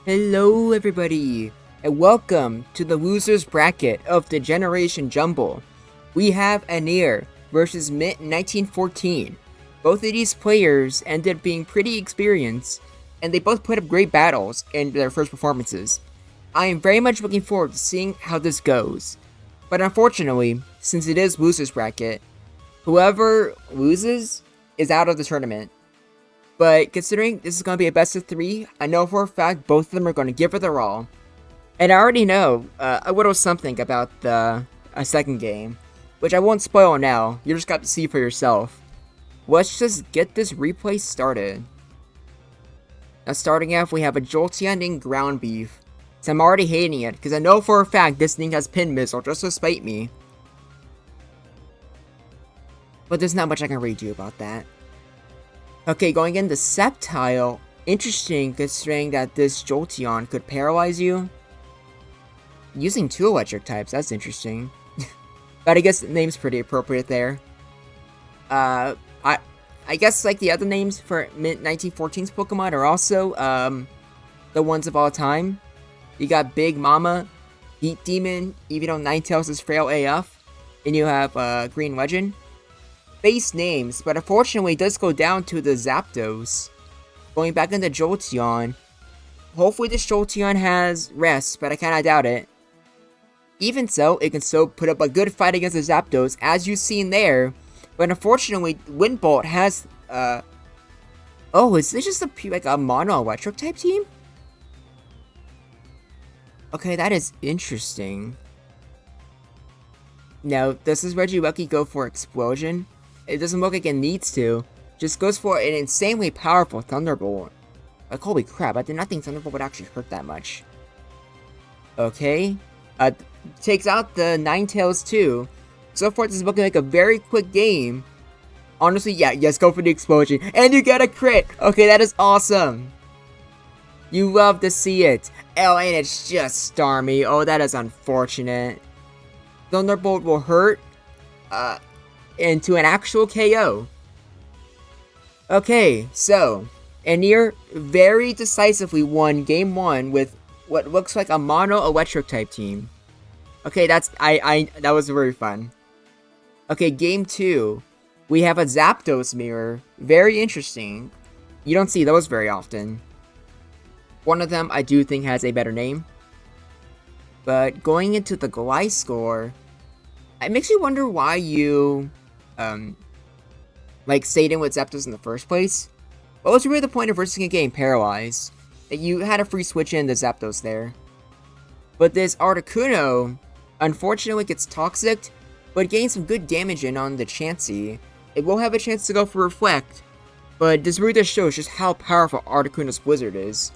Hello everybody, and welcome to the losers bracket of the Generation Jumble. We have Anir versus Mint 1914. Both of these players ended up being pretty experienced, and they both put up great battles in their first performances. I am very much looking forward to seeing how this goes. But unfortunately, since it is losers bracket, whoever loses is out of the tournament. But considering this is going to be a best of 3, I know for a fact both of them are going to give it their all. And I already know a little something about the second game, which I won't spoil now. You just got to see for yourself. Let's just get this replay started. Now starting off, we have a Jolteon named Ground Beef. So I'm already hating it, because I know for a fact this thing has Pin Missile just to spite me. But there's not much I can really do about that. Okay, going into Sceptile. Interesting, considering that this Jolteon could paralyze you. Using 2 electric types, that's interesting. But I guess the name's pretty appropriate there. I guess like the other names for Mint 1914's Pokemon are also the ones of all time. You got Big Mama, Heat Demon, even though Ninetales is frail AF. And you have Green Legend. Base names, but unfortunately it does go down to the Zapdos. Going back into Jolteon. Hopefully this Jolteon has rest, but I kinda doubt it. Even so, it can still put up a good fight against the Zapdos, as you've seen there. But unfortunately, Wind Bolt has, Oh, is this just a mono electric type team? Okay, that is interesting. Now, does this Regieleki go for Explosion? It doesn't look like it needs to. Just goes for an insanely powerful Thunderbolt. Like, holy crap, I did not think Thunderbolt would actually hurt that much. Okay. Takes out the Ninetales too. So far, this is looking like a very quick game. Honestly, yeah, yes, go for the Explosion. And you get a crit! Okay, that is awesome. You love to see it. Oh, and it's just Starmie. Oh, that is unfortunate. Thunderbolt will hurt. Into an actual KO. Okay, so Anir very decisively won game 1 with what looks like a mono electric type team. Okay, that was very fun. Okay, game 2. We have a Zapdos mirror. Very interesting. You don't see those very often. One of them I do think has a better name. But going into the Gliscor, it makes you wonder why you like stayed in with Zapdos in the first place. What was really the point of versing a game paralyzed? That you had a free switch in the Zapdos there. But this Articuno, unfortunately gets toxic, but gains some good damage in on the Chansey. It will have a chance to go for Reflect, but this really just shows just how powerful Articuno's Blizzard is.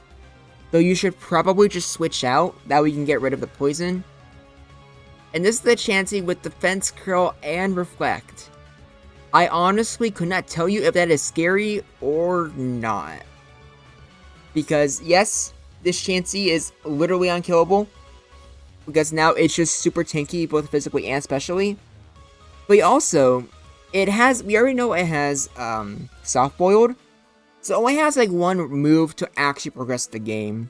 Though you should probably just switch out, that way you can get rid of the poison. And this is the Chansey with Defense Curl and Reflect. I honestly could not tell you if that is scary or not. Because yes, this Chansey is literally unkillable. Because now it's just super tanky, both physically and specially. But also, we already know it has Soft Boiled. So it only has like one move to actually progress the game.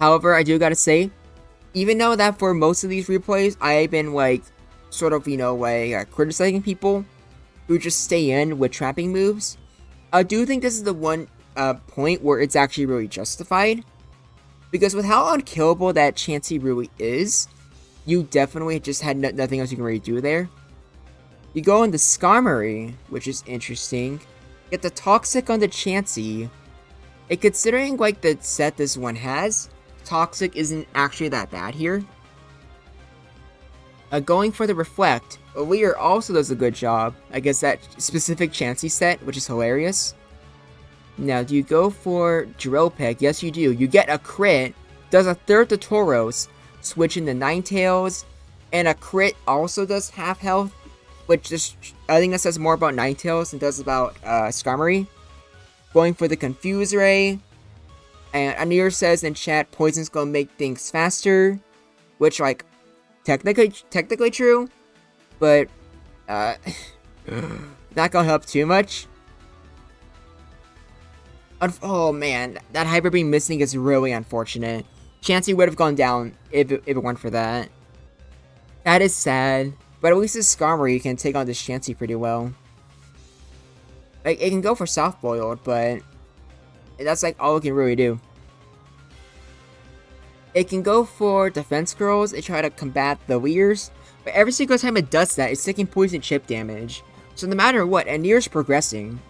However, I do gotta say, even though that for most of these replays, I've been like, sort of, criticizing people who just stay in with trapping moves, I do think this is the one point where it's actually really justified. Because with how unkillable that Chansey really is, you definitely just had nothing else you can really do there. You go into Skarmory, which is interesting. Get the Toxic on the Chansey. And considering like the set this one has, Toxic isn't actually that bad here. Going for the Reflect, Leer also does a good job against that specific Chansey set, which is hilarious. Now, do you go for Drill Peck? Yes, you do. You get a crit, does a third to Tauros, switching the Ninetales, and a crit also does half health, which just, I think that says more about Ninetales than does about Skarmory. Going for the Confuse Ray, and Anir says in chat, Poison's gonna make things faster, which, like, technically true, but not gonna help too much. Oh man, that Hyper Beam missing is really unfortunate. Chansey would have gone down if it weren't for that. That is sad, but at least this Skarmory can take on this Chansey pretty well. Like, it can go for soft boiled, but that's like all it can really do. It can go for defense curls and try to combat the Leers, but every single time it does that, it's taking poison chip damage. So no matter what, Anier's progressing.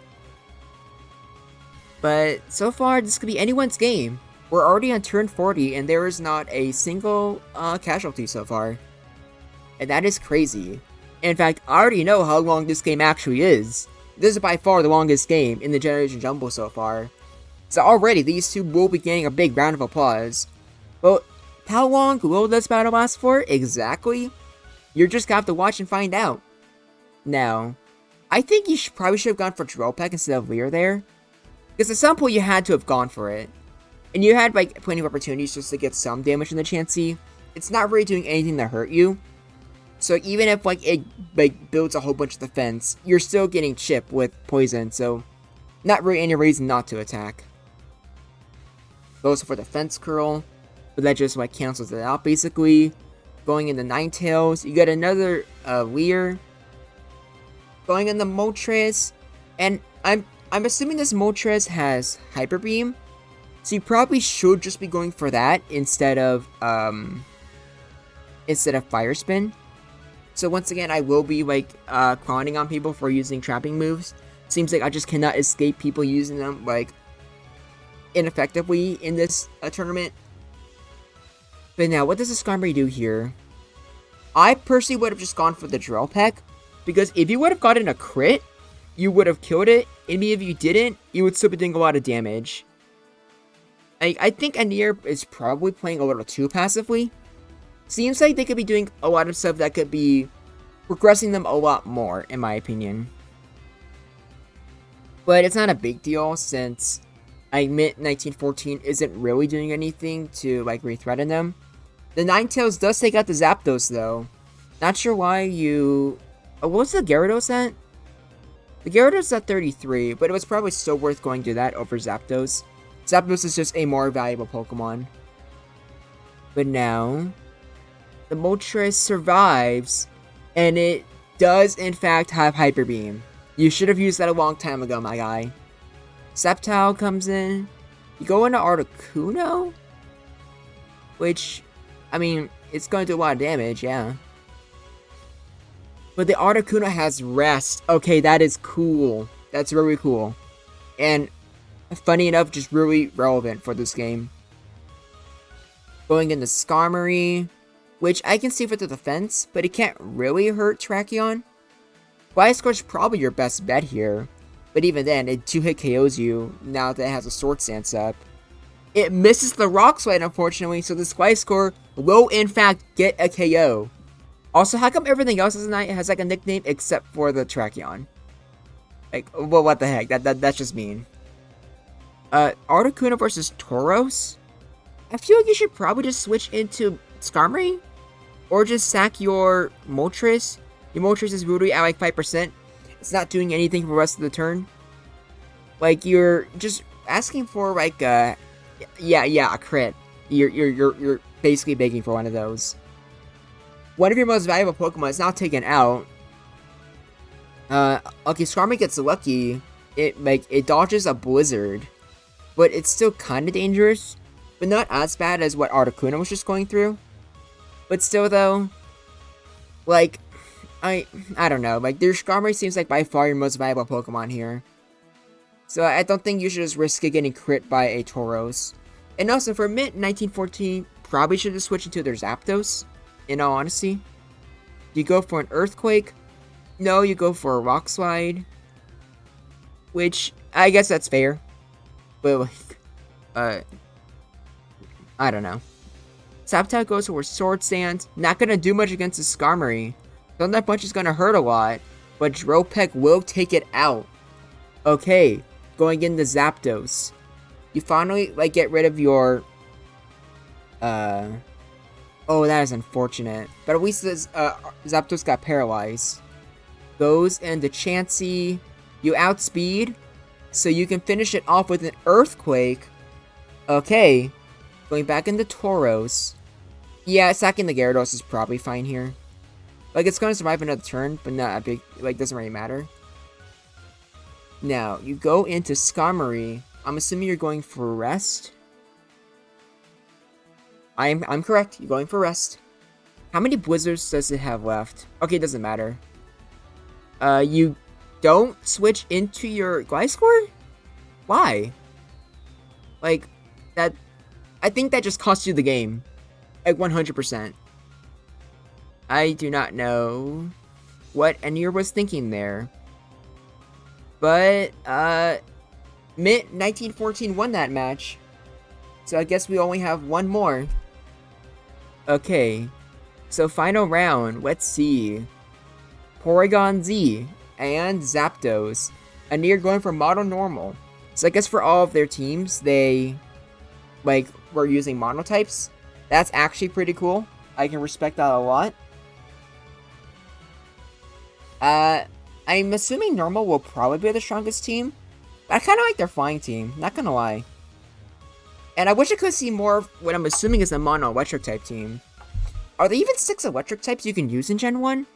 But so far, this could be anyone's game. We're already on turn 40, and there is not a single casualty so far. And that is crazy. In fact, I already know how long this game actually is. This is by far the longest game in the Generation Jumble so far. So already, these two will be getting a big round of applause. But how long will this battle last for exactly? You're just gonna have to watch and find out. Now, I think you probably should have gone for Drill Peck instead of Leer there. Because at some point you had to have gone for it. And you had like plenty of opportunities just to get some damage in the Chansey. It's not really doing anything to hurt you. So even if like it like builds a whole bunch of defense, you're still getting chipped with poison, so not really any reason not to attack. Goes for defense curl, but that just like cancels it out basically. Going into Ninetales, you get another Leer. Going into Moltres, and I'm assuming this Moltres has Hyper Beam, so you probably should just be going for that instead of Fire Spin. So once again, I will be like clowning on people for using trapping moves. Seems like I just cannot escape people using them like ineffectively in this tournament. But now, what does the Skarmory do here? I personally would have just gone for the Drill Peck, because if you would have gotten a crit, you would have killed it, and if you didn't, you would still be doing a lot of damage. I think Anier is probably playing a little too passively. Seems like they could be doing a lot of stuff that could be progressing them a lot more, in my opinion. But it's not a big deal, since I admit 1914 isn't really doing anything to like re-threaten them. The Ninetales does take out the Zapdos though. Not sure why you... Oh, what was the Gyarados at? The Gyarados at 33, but it was probably still worth going to that over Zapdos. Zapdos is just a more valuable Pokemon. But now, the Moltres survives, and it does in fact have Hyper Beam. You should have used that a long time ago, my guy. Sceptile comes in. You go into Articuno? Which, I mean, it's going to do a lot of damage, yeah. But the Articuno has Rest. Okay, that is cool. That's really cool. And, funny enough, just really relevant for this game. Going into Skarmory, which I can see for the defense, but it can't really hurt Tracheon. Gliscor's probably your best bet here. But even then, it 2-hit KOs you now that it has a Sword Stance up. It misses the Rock Slide, unfortunately, so this Gliscor will in fact get a KO. Also, how come everything else has like a nickname except for the Tracheon? Like, well, what the heck? That's just mean. Articuno versus Tauros? I feel like you should probably just switch into Skarmory? Or just sack your Moltres. Your Moltres is literally at like 5%. It's not doing anything for the rest of the turn. Like, you're just asking for like a crit. You're basically begging for one of those. One of your most valuable Pokemon is now taken out. Okay, Skarmory gets lucky. It dodges a Blizzard, but it's still kind of dangerous, but not as bad as what Articuno was just going through. But still, though, like, I don't know. Like, their Skarmory seems like by far your most valuable Pokemon here. So I don't think you should just risk it getting crit by a Tauros. And also, for mid 1914, probably should have switched into their Zapdos, in all honesty. Do you go for an Earthquake? No, you go for a Rock Slide. Which, I guess that's fair. But, like, I don't know. Sceptile goes for Sword Stance. Not gonna do much against the Skarmory. Thunder Punch is gonna hurt a lot, but Drill Peck will take it out. Okay, going into Zapdos. You finally, like, get rid of your, oh, that is unfortunate. But at least this, Zapdos got paralyzed. Goes into Chansey. You outspeed. so you can finish it off with an Earthquake. Okay, going back into Tauros. Yeah, sacking the Gyarados is probably fine here. Like, it's going to survive another turn, but not a big, like, doesn't really matter. Now, you go into Skarmory. I'm assuming you're going for Rest. I'm correct. You're going for Rest. How many Blizzards does it have left? Okay, it doesn't matter. You don't switch into your Gliscor? Why? Like, that... I think that just cost you the game. Like, 100%. I do not know what Anir was thinking there. But, Mint 1914 won that match. So I guess we only have one more. Okay. So final round. Let's see. Porygon Z and Zapdos. Anir going for Mono Normal. So I guess for all of their teams, they, like, were using Mono types. That's actually pretty cool. I can respect that a lot. I'm assuming Normal will probably be the strongest team. But I kind of like their flying team, not gonna lie. And I wish I could see more of what I'm assuming is a Mono Electric type team. Are there even 6 Electric types you can use in Gen 1?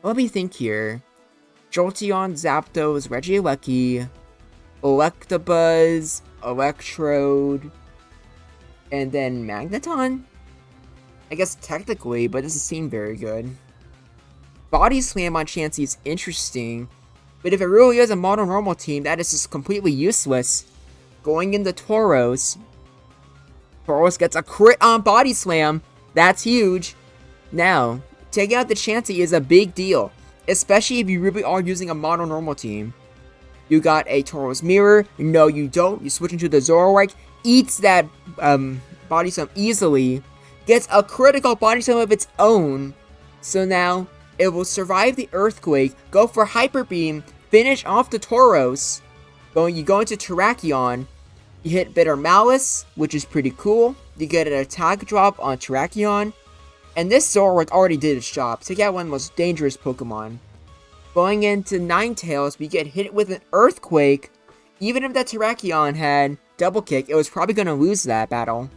Let me think here. Jolteon, Zapdos, Regieleki, Electabuzz, Electrode, and then Magneton? I guess technically, but it doesn't seem very good. Body Slam on Chansey is interesting, but if it really is a Mono Normal team, that is just completely useless. Going into Tauros. Tauros gets a crit on Body Slam. That's huge. Now, taking out the Chansey is a big deal, especially if you really are using a Mono Normal team. You got a Tauros Mirror. No, you don't. You switch into the Zoroark. Eats that Body Slam easily. Gets a critical Body Slam of its own. So now, it will survive the Earthquake, go for Hyper Beam, finish off the Tauros. You go into Terrakion, you hit Bitter Malice, which is pretty cool. You get an attack drop on Terrakion. And this Zoroark already did its job. Take out one of the most dangerous Pokemon. Going into Ninetales, we get hit with an Earthquake. Even if that Terrakion had Double Kick, it was probably going to lose that battle.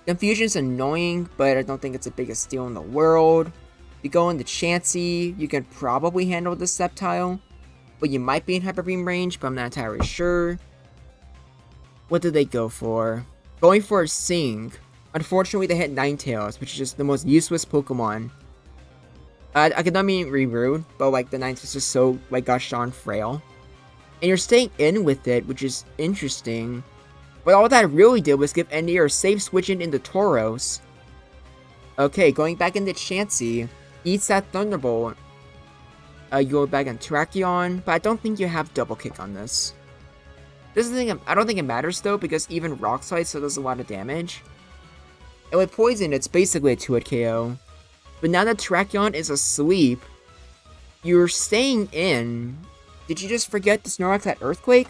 Confusion's annoying, but I don't think it's the biggest deal in the world. You go into Chansey, you can probably handle the Sceptile. But you might be in Hyper Beam range, but I'm not entirely sure. What did they go for? Going for a Sing. Unfortunately, they hit Ninetales, which is just the most useless Pokemon. I could not mean be rude, but like the Ninetales is just so like gosh darn frail. And you're staying in with it, which is interesting. But all that really did was give Anir a safe switch into Tauros. Okay, going back into Chansey. Eats that Thunderbolt. You go back on Terrakion, but I don't think you have Double Kick on this. I don't think it matters though, because even Rock Slide still does a lot of damage. And with Poison, it's basically a 2-hit KO. But now that Terrakion is asleep, you're staying in. Did you just forget to Snorlax that Earthquake?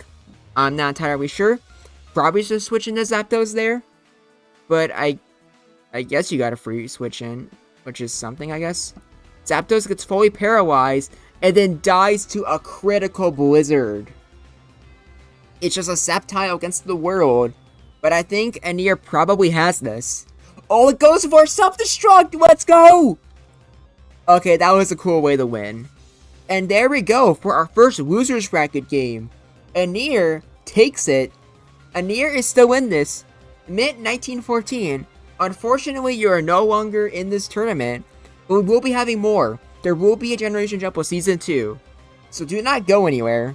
I'm not entirely sure. Probably just switch into Zapdos there. But I guess you got a free switch in, which is something, I guess. Zapdos gets fully paralyzed and then dies to a critical Blizzard. It's just a Sceptile against the world. But I think Anir probably has this. Oh, it goes for self-destruct! Let's go! Okay, that was a cool way to win. And there we go for our first Losers Bracket game. Anir takes it. Anir is still in this. Mint 1914. Unfortunately, you are no longer in this tournament. But we will be having more. There will be a Generation Jumble Season 2. So do not go anywhere.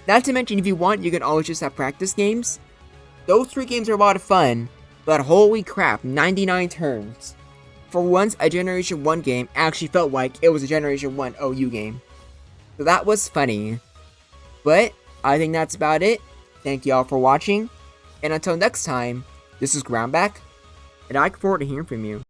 Not to mention, if you want, you can always just have practice games. Those 3 games are a lot of fun. But holy crap, 99 turns. For once, a Generation 1 game actually felt like it was a Generation 1 OU game. So that was funny. But I think that's about it. Thank you all for watching. And until next time, this is Groundback. And I look forward to hearing from you.